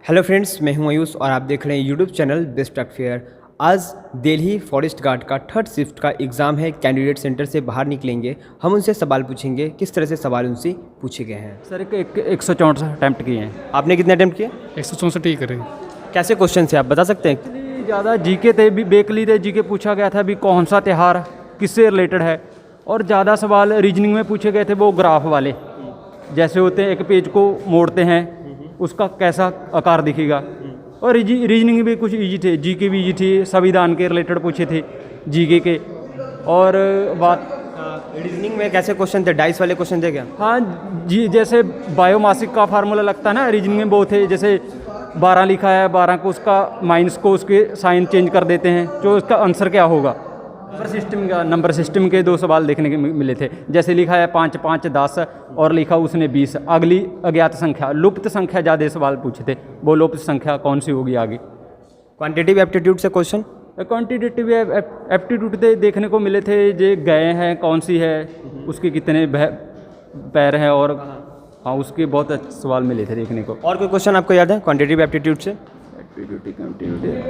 Hello friends, मैं हूं आयुष और आप देख रहे हैं YouTube channel best talk fair. आज दिल्ली फॉरेस्ट गार्ड का थर्ड शिफ्ट का एग्ज़ाम है। कैंडिडेट सेंटर से बाहर निकलेंगे, हम उनसे सवाल पूछेंगे। किस तरह से सवाल उनसे पूछे गए हैं। सर 164 अटैम्प्ट किए हैं। आपने कितने अटैम्प्ट किए? 164 ही करे। कैसे क्वेश्चन थे आप बता सकते हैं? ज़्यादा जीके थे, भी बेकली थे। जीके पूछा गया था भी कौन सा त्यौहार किससे रिलेटेड है, और ज़्यादा सवाल रीजनिंग में पूछे गए थे, वो ग्राफ वाले जैसे होते हैं, एक पेज को मोड़ते हैं उसका कैसा आकार दिखेगा। और रीजनिंग भी कुछ इजी थे, जीके भी इजी थी, संविधान के रिलेटेड पूछे थे जीके के। और बात रीजनिंग में कैसे क्वेश्चन थे? डाइस वाले क्वेश्चन थे क्या? हाँ जी, जैसे बायोमासिक का फार्मूला लगता है ना, रीजनिंग में वो थे। जैसे 12 लिखा है, 12 को उसका माइनस को उसके साइन चेंज कर देते हैं, जो उसका आंसर क्या होगा। नंबर सिस्टम के 2 सवाल देखने के मिले थे। जैसे लिखा है 5 5 10 और लिखा उसने 20। अगली अज्ञात संख्या, लुप्त संख्या ज़्यादा सवाल पूछे थे, वो लुप्त संख्या कौन सी होगी आगे। क्वांटिटेटिव एप्टीट्यूड से क्वेश्चन, क्वांटिटेटिव एप्टीट्यूड देखने को मिले थे। जो गए हैं कौन सी है, उसके कितने पैर हैं, और हाँ उसके बहुत अच्छे सवाल मिले थे देखने को। और कोई क्वेश्चन आपको याद है क्वांटिटेटिव एप्टीट्यूड से?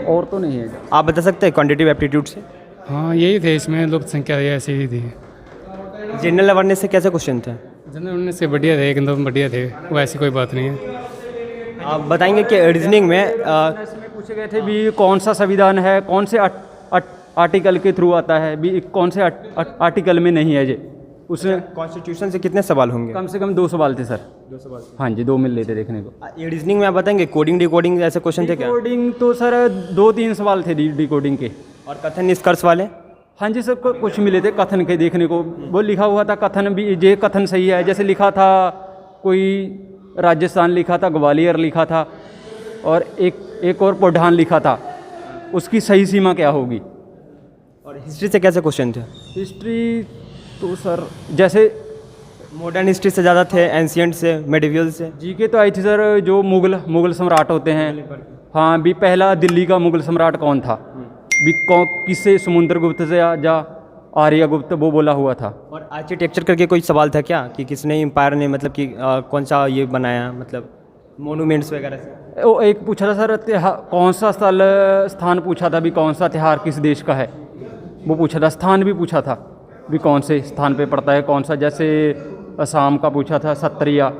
और तो नहीं है। आप बता सकते हैं क्वांटिटेटिव एप्टीट्यूड से? हाँ यही थे, इसमें लुप्त संख्या ऐसे ही थी। जनरल अवेयरनेस से कैसे क्वेश्चन थे? जनरल उनमें से बढ़िया थे, एकदम बढ़िया थे, वो ऐसी कोई बात नहीं है। आप बताएंगे कि रीजनिंग में इसमें पूछे गए थे भी कौन सा संविधान है, कौन से आर्टिकल के थ्रू आता है, भी कौन से आर्टिकल में नहीं है। जे उसमें कॉन्स्टिट्यूशन से कितने सवाल होंगे? कम से कम 2 सवाल थे सर। 2 सवाल। हाँ जी, 2 मिल रहे थे देखने को। ये रीजनिंग में आप बताएंगे कोडिंग डिकोडिंग ऐसे क्वेश्चन थे क्या? डिकोडिंग तो सर 2-3 सवाल थे डिकोडिंग के। और कथन निष्कर्ष वाले? हाँ जी सर, कुछ मिले थे कथन के देखने को। वो लिखा हुआ था कथन भी, ये कथन सही है। जैसे लिखा था कोई राजस्थान लिखा था, ग्वालियर लिखा था, और एक और पौधान लिखा था, उसकी सही सीमा क्या होगी। और हिस्ट्री से कैसे क्वेश्चन थे? हिस्ट्री तो सर जैसे मॉडर्न हिस्ट्री से ज़्यादा थे, एंशियंट से, मेडिवल से? जीके तो आई थी सर, जो मुगल सम्राट होते हैं। हाँ भी, पहला दिल्ली का मुगल सम्राट कौन था, भी किससे, समुद्रगुप्त से या आर्यगुप्त, वो बोला हुआ था। और आर्किटेक्चर करके कोई सवाल था क्या कि किसने एम्पायर ने मतलब कि कौन सा ये बनाया, मतलब मोनूमेंट्स वगैरह से? वो एक पूछा था सर, कौन सा स्थान पूछा था, भी कौन सा त्यौहार किस देश का है, वो पूछा था। स्थान भी पूछा था, भी कौन से स्थान पे पड़ता है, कौन सा। जैसे असम का पूछा था, सत्रिया।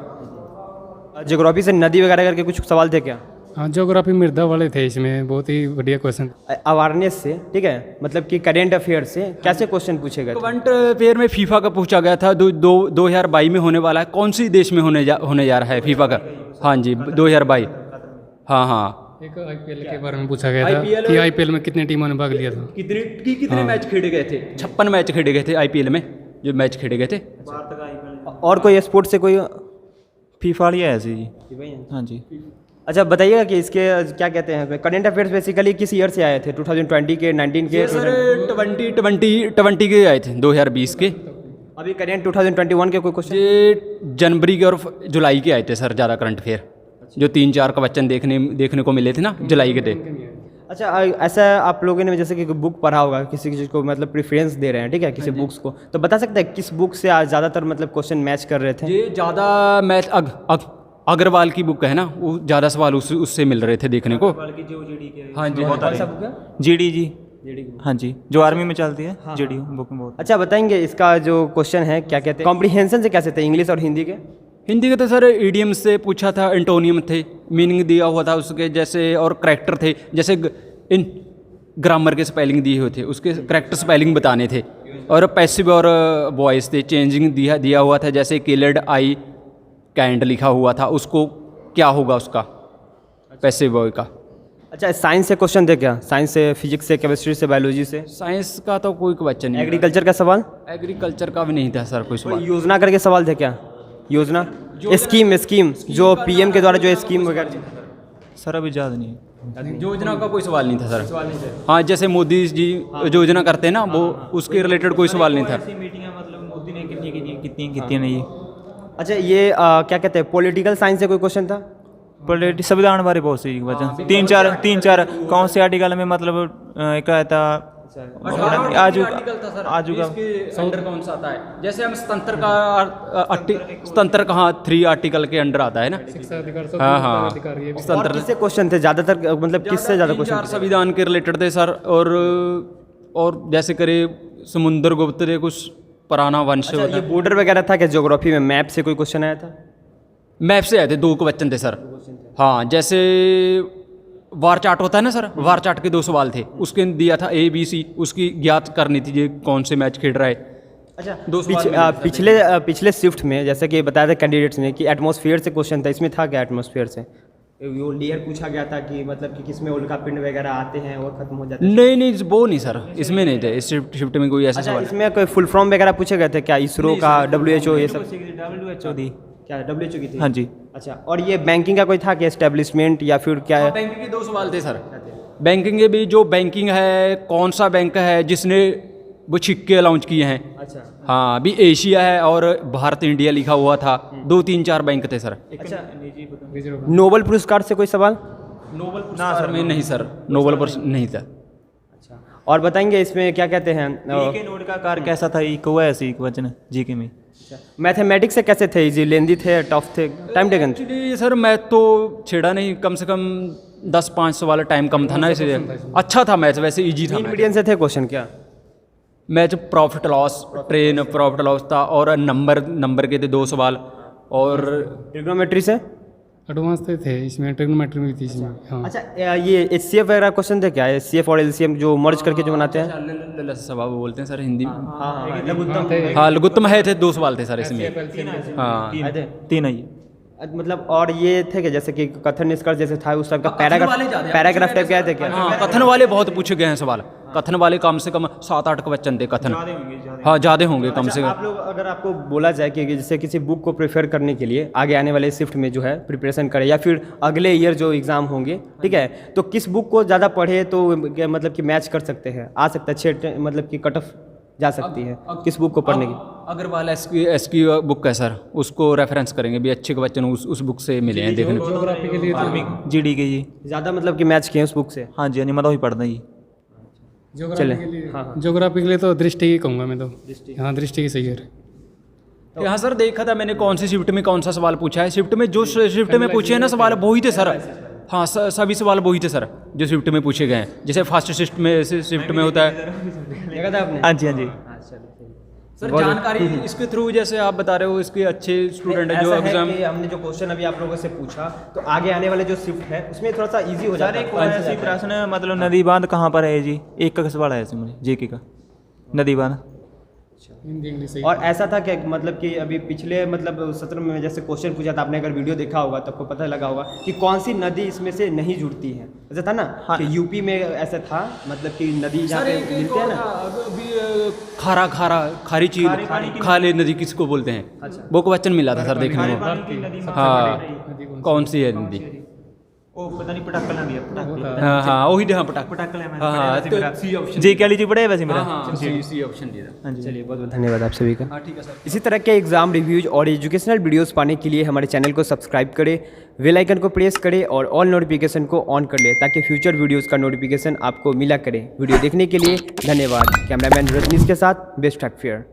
ज्योग्राफी से नदी वगैरह करके कुछ सवाल थे क्या? हाँ ज्योग्राफी मृदा वाले थे, इसमें बहुत ही बढ़िया क्वेश्चन। अवेयरनेस से, ठीक है, मतलब कि करेंट अफेयर से कैसे क्वेश्चन पूछे गए? करंट अफेयर में फीफा का पूछा गया था, 2022 में होने वाला है। कौन सी देश में होने जा रहा है फीफा का? हाँ जी 2022। हाँ एक आईपीएल के बारे में पूछा गया था कि आईपीएल में कितनी टीमों ने भाग लिया था, कितने मैच खेले गए थे। 56 मैच खेले गए थे आईपीएल में, जो मैच खेले गए थे। और कोई स्पोर्ट से कोई? फीफा वाली है ऐसी जी। हाँ जी। अच्छा बताइएगा कि इसके क्या कहते हैं, करेंट अफेयर्स बेसिकली किस ईयर से आए थे? 2020 के, 19 के? सर 2020 के आए थे, 2020 के। अभी करेंट 2021 के कोई क्वेश्चन? ये जनवरी के और जुलाई के आए थे सर ज़्यादा करंट अफेयर, जो 3-4 क्वेश्चन देखने को मिले थे ना, जुलाई के थे। अच्छा ऐसा आप लोगों ने जैसे कि बुक पढ़ा होगा, किसी चीज़ को मतलब प्रेफरेंस दे रहे हैं, ठीक है, किसी बुक्स को, तो बता सकते हैं किस बुक से आज ज़्यादातर मतलब क्वेश्चन मैच कर रहे थे? ये ज़्यादा मैच अग्रवाल की बुक है ना, वो ज़्यादा सवाल उससे मिल रहे थे देखने को। हाँ जी, बहुत कौन सा बुक है? जीडी जी। हाँ जी, जो आर्मी में चलती है, जीडी बुक में बहुत। अच्छा बताएंगे इसका जो क्वेश्चन है क्या कहते हैं, कॉम्प्रिहेंशन से कैसे थे, इंग्लिश और हिंदी के? हिंदी के तो सर ईडियम से पूछा था, एंटोनियम थे, मीनिंग दिया हुआ था उसके, जैसे और करेक्टर थे। जैसे इन ग्रामर के स्पेलिंग दिए हुए थे, उसके करेक्टर स्पेलिंग बताने थे। और पैसिव और वॉइस थे, चेंजिंग दिया हुआ था। जैसे किलर्ड आई कैंड लिखा हुआ था, उसको क्या होगा उसका, पैसिव वॉइस का। अच्छा साइंस से क्वेश्चन थे क्या? साइंस से, फिजिक्स से, केमिस्ट्री से, बायोलॉजी से? साइंस का तो कोई क्वेश्चन नहीं। एग्रीकल्चर का सवाल? एग्रीकल्चर का भी नहीं था सर कोई सवाल। योजना करके सवाल थे क्या? योजना, स्कीम जो पीएम के द्वारा जो स्कीम वगैरह? सर अभी याद नहीं है। योजना का कोई सवाल नहीं था सर। हाँ जैसे मोदी जी योजना करते हैं ना, वो उसके रिलेटेड कोई सवाल नहीं था। मीटिंग मतलब मोदी ने कितनी नहीं। अच्छा ये क्या कहते हैं, पॉलिटिकल साइंस से कोई क्वेश्चन था? संविधान बारे बहुत सी वजह, 3-4 कौन से आर्टिकल में मतलब एक आया था आज आर्टिकल था सर, आज का इसके अंडर कौन सा आता है? जैसे हम स्तंत्र का स्तंत्र कहाँ 3 आर्टिकल के अंडर आता है ना। हाँ हाँ और स्तंत्र किससे क्वेश्चन थे ज़्यादातर, मतलब किससे ज़्यादा क्वेश्चन? संविधान के रिलेटेड थे सर, और जैसे करे समुद्र गुप्त थे, कुछ पुराना वंश अच्छा, ये बॉर्डर वगैरह था क्या? ज्योग्राफी में मैप से कोई क्वेश्चन आया था? मैप से आए थे, 2 क्वेश्चन थे सर। हाँ, जैसे वार चार्ट होता है ना सर, वार चार्ट के 2 सवाल थे, उसके दिया था ABC, उसकी ज्ञात करनी थी ये कौन से मैच खेल रहा है। अच्छा, 2 सवाल पिछले शिफ्ट में जैसे कि बताया था कैंडिडेट्स ने कि एटमॉस्फेयर से क्वेश्चन था, इसमें था क्या एटमॉस्फेयर से? वो लेयर पूछा गया था कि मतलब कि किसमें उल्का पिंड वगैरह आते हैं और खत्म हो जाते हैं। नहीं, वो नहीं सर, इसमें नहीं थे, इस शिफ्ट में कोई ऐसा अच्छा, सवाल। इसमें कोई फुल फॉर्म वगैरह पूछे गए थे क्या? इसरो का, WHO, ये सब? WHO दी। क्या WHO की थी? हाँ जी। अच्छा, और ये बैंकिंग का कोई था क्या एस्टेब्लिशमेंट या फिर क्या? बैंकिंग के 2 सवाल थे सर। बैंकिंग के भी, जो बैंकिंग है, कौन सा बैंक है जिसने वो सिक्के लॉन्च किए हैं। अच्छा हाँ, अभी एशिया है और भारत इंडिया लिखा हुआ था, 2-3-4 बैंक थे सर। अच्छा, नोबेल पुरस्कार से कोई सवाल? नोबेल पुरस्कार में नहीं सर, नोबेल पुरस्कार नहीं था। अच्छा, और बताएंगे इसमें क्या कहते हैं के नोट का आकार कैसा था? इको है ऐसे क्वेश्चन जीके में। मैथमेटिक्स से कैसे थे? इजी, लेंदी थे, टफ थे, time taken? Actually sir math तो छेड़ा नहीं, कम से कम 10-5 सवाल, टाइम कम था ना, इसलिए अच्छा था मैथ, वैसे इजी था। मीडियम से थे क्वेश्चन क्या? Math profit loss, train profit loss था, और नंबर के थे 2 सवाल, और ट्रिग्नोमेट्री से? एडवांस थे इसमें, ट्रिग्नोमेट्री में भी थी इसमें। हाँ, अच्छा, ये HCF वगैरह क्वेश्चन थे क्या? HCF और LCM जो मर्ज करके जो बनाते हैं? सवाल बोलते हैं सर हिंदी में। हाँ, हाँ, लघुत्तम है थे, 2 सवाल थे सर इसमें। हाँ, 3 है ये। मतलब और ये थे कि जैसे कि कथन निष्कर्ष जैसे था उस टाइप का पैराग्राफ टाइप क्या थे क्या? हाँ, कथन वाले बहुत पूछे गए हैं सवाल, कथन वाले कम से कम 7-8 क्वेश्चन थे कथन। हाँ, ज़्यादा होंगे कम से आप कम। लोग, अगर आपको बोला जाए कि जैसे किसी बुक को प्रेफर करने के लिए आगे आने वाले शिफ्ट में जो है प्रिपरेशन करें या फिर अगले ईयर जो एग्ज़ाम होंगे, ठीक है, तो किस बुक को ज़्यादा पढ़े तो मतलब कि मैच कर सकते हैं, आ सकता है 6 मतलब कि कट ऑफ जा सकती है किस बुक को पढ़ने की? अग्रवाल एस की बुक है सर, उसको रेफरेंस करेंगे भी, अच्छे क्वेश्चन उस बुक से मिले हैं देखने को। ज्योग्राफी के लिए तो GD के जी। ज़्यादा मतलब कि मैच किए उस बुक से? हाँ जी, मतलब वही पढ़ना जी। ज्योग्राफी के लिए, ज्योग्राफी के लिए तो दृष्टि ही कहूँगा मैं तो। हाँ, दृष्टि ही सही है। यहाँ सर देखा था मैंने कौन सी शिफ्ट में कौन सा सवाल पूछा है, शिफ्ट में जो शिफ्ट में पूछे हैं ना सवाल वही थे सर। हाँ, सभी सवाल वही थे सर जो शिफ्ट में पूछे गए हैं, जैसे फर्स्ट शिफ्ट में होता है। देखा था आपने? हाँ जी, हाँ जी। सर जानकारी इसके थ्रू, जैसे आप बता रहे हो, इसके अच्छे स्टूडेंट है जो ऐसा है एग्जाम। कि हमने जो क्वेश्चन अभी आप लोगों से पूछा तो आगे आने वाले जो शिफ्ट है उसमें थोड़ा सा इजी हो जाता है। ऐसी प्रश्न मतलब नदी बांध कहाँ पर है जी? एक का सवाल है ऐसे मुझे जीके का, नदी बांध। हिंदी इंग्लिश सही। और ऐसा था कि मतलब कि अभी पिछले मतलब सत्र में जैसे क्वेश्चन पूछा था, आपने अगर वीडियो देखा होगा तो आपको पता लगा होगा कि कौन सी नदी इसमें से नहीं जुड़ती है। ऐसा था ना कि यूपी में ऐसा था, मतलब कि नदी जहाँ पे मिलते हैं ना, खारी चीज, खाली नदी किसको बोलते हैं, वो क्वेश्चन मिला था सर देखने में। हाँ, कौन सी है नदी? ओ पता नहीं, पटाकल नदी है, पटाकल। हाँ हाँ, वही हाँ, पटाकल है। हाँ, तो सी ऑप्शन जी के जी पढ़े वैसे मेरा। हाँ, सी ऑप्शन दिया। हाँ जी, चलिए बहुत बहुत धन्यवाद आप सभी का। हाँ, ठीक है सर। इसी तरह के एग्जाम रिव्यूज और एजुकेशनल वीडियोस पाने के लिए हमारे चैनल को सब्सक्राइब करें, बेल आइकन को प्रेस करें और ऑल नोटिफिकेशन को ऑन कर लें ताकि फ्यूचर वीडियोस का नोटिफिकेशन आपको मिला करे। वीडियो देखने के लिए धन्यवाद। कैमरामैन रजनीश के साथ बेस्ट ऑफ फेयर।